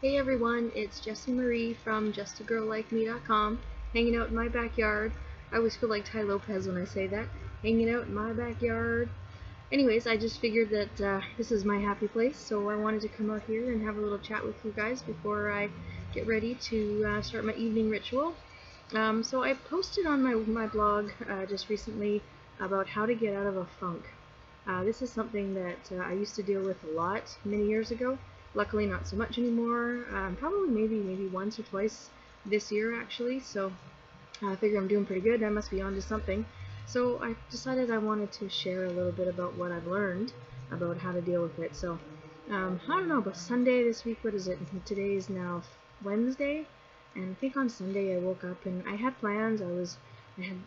Hey everyone, it's Jessie Marie from justagirllikeme.com, hanging out in my backyard. I always feel like Ty Lopez when I say that, hanging out in my backyard. Anyways, I just figured that this is my happy place, so I wanted to come out here and have a little chat with you guys before I get ready to start my evening ritual. So I posted on my blog just recently about how to get out of a funk. This is something that I used to deal with a lot many years ago. Luckily, not so much anymore. Probably maybe once or twice this year actually. So I figure I'm doing pretty good. I must be onto something. So I decided I wanted to share a little bit about what I've learned about how to deal with it. So I don't know, but Sunday this week, what is it? Today is now Wednesday, and I think on Sunday I woke up and I had plans. I had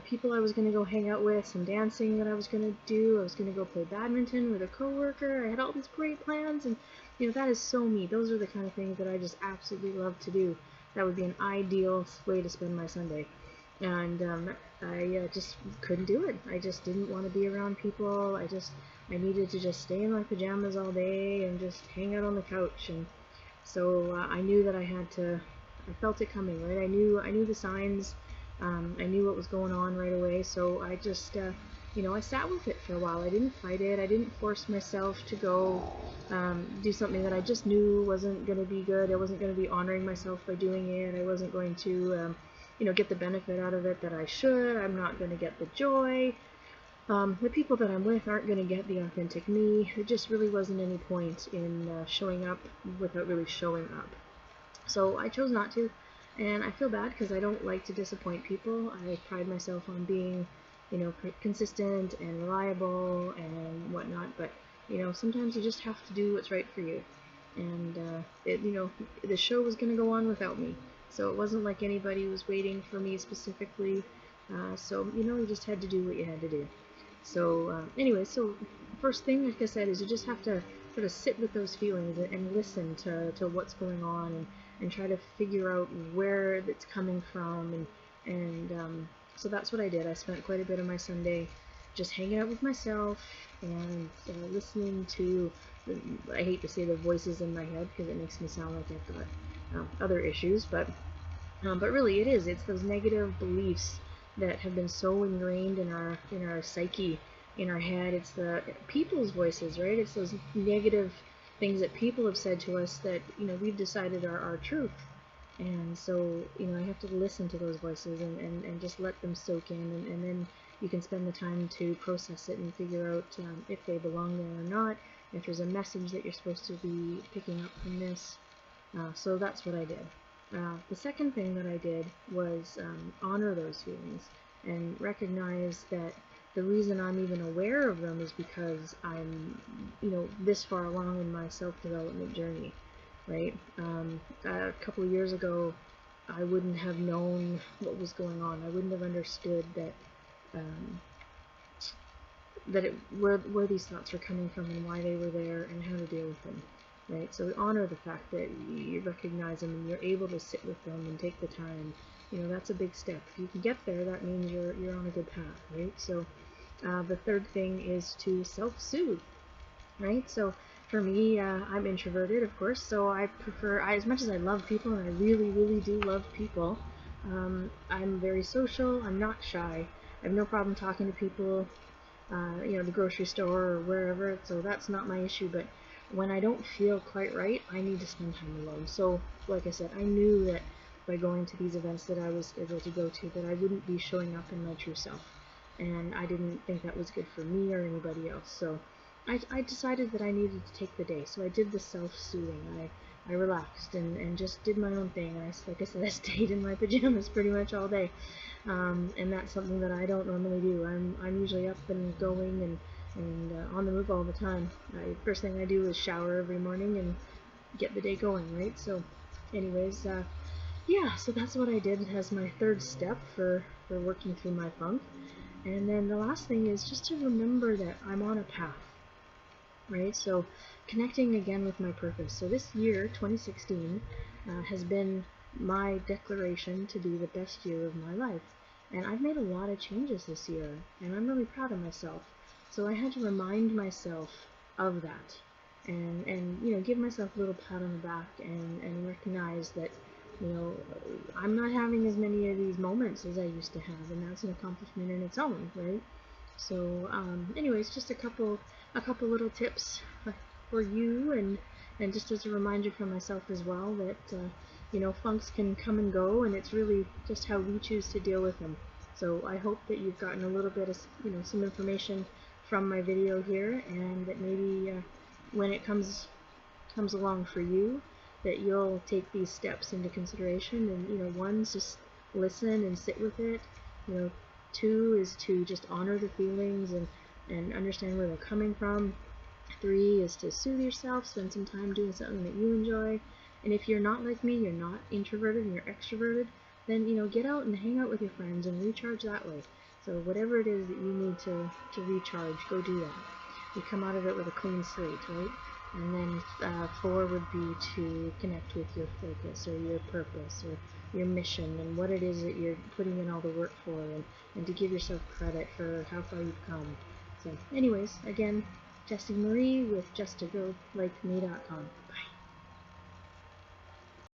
people I was going to go hang out with, some dancing that I was going to do. I was going to go play badminton with a coworker. I had all these great plans, and that is so me. Those are the kind of things that I just absolutely love to do. That would be an ideal way to spend my Sunday. And I just couldn't do it. I just didn't want to be around people. I needed to just stay in my pajamas all day and just hang out on the couch. And so I knew that I had to. I felt it coming, right? I knew the signs. I knew what was going on right away. So I just, I sat with it for a while. I didn't fight it. I didn't force myself to go do something that I just knew wasn't going to be good. I wasn't going to be honoring myself by doing it. I wasn't going to, get the benefit out of it that I should. I'm not going to get the joy. The people that I'm with aren't going to get the authentic me. There just really wasn't any point in showing up without really showing up. So I chose not to, and I feel bad because I don't like to disappoint people. I pride myself on being, consistent and reliable and whatnot, but, sometimes you just have to do what's right for you. And, the show was going to go on without me, so it wasn't like anybody was waiting for me specifically, so, you just had to do what you had to do. So, anyway, so first thing, like I said, is you just have to sort of sit with those feelings and listen to what's going on and try to figure out where it's coming from. And so that's what I did. I spent quite a bit of my Sunday just hanging out with myself and listening to, I hate to say the voices in my head because it makes me sound like I've got other issues, but really it's those negative beliefs that have been so ingrained in our psyche, in our head. It's the people's voices, right? It's those negative things that people have said to us that we've decided are our truth. And so I have to listen to those voices and just let them soak in, and then you can spend the time to process it and figure out if they belong there or not, if there's a message that you're supposed to be picking up from this. So that's what I did. The second thing that I did was honor those feelings and recognize that the reason I'm even aware of them is because I'm, this far along in my self-development journey, right? A couple of years ago, I wouldn't have known what was going on. I wouldn't have understood that where these thoughts were coming from and why they were there and how to deal with them. Right, so honor the fact that you recognize them and you're able to sit with them and take the time. That's a big step. If you can get there, that means you're on a good path, right? So the third thing is to self-soothe, right? So for me, I'm introverted, of course, so I prefer, as much as I love people, and I really, really do love people, I'm very social. I'm not shy. I have no problem talking to people, the grocery store or wherever, so that's not my issue. But when I don't feel quite right, I need to spend time alone. So, like I said, I knew that by going to these events that I was able to go to, that I wouldn't be showing up in my true self. And I didn't think that was good for me or anybody else. So I decided that I needed to take the day. So I did the self-soothing. I relaxed and just did my own thing. Like I said, I stayed in my pajamas pretty much all day. And that's something that I don't normally do. I'm usually up and going and on the move all the time. First thing I do is shower every morning and get the day going, right? So anyways, yeah, so that's what I did as my third step for working through my funk. And then the last thing is just to remember that I'm on a path, right? So connecting again with my purpose. So this year, 2016, has been my declaration to be the best year of my life. And I've made a lot of changes this year, and I'm really proud of myself. So I had to remind myself of that. and you know, give myself a little pat on the back and recognize that, you know, I'm not having as many of these moments as I used to have, and that's an accomplishment in its own, right? So, anyways, just a couple little tips for you, and just as a reminder for myself as well that you know, funks can come and go, and it's really just how we choose to deal with them. So I hope that you've gotten a little bit of, you know, some information from my video here, and that maybe when it comes along for you, that you'll take these steps into consideration. And you know, one's just listen and sit with it. You know, two is to just honor the feelings and understand where they're coming from. Three is to soothe yourself, spend some time doing something that you enjoy. And if you're not like me, you're not introverted and you're extroverted, then you know, get out and hang out with your friends and recharge that way. So whatever it is that you need to recharge, go do that. You come out of it with a clean slate, right? And then four would be to connect with your focus or your purpose or your mission and what it is that you're putting in all the work for, and to give yourself credit for how far you've come. So anyways, again, Jessie Marie with justagirllikeme.com.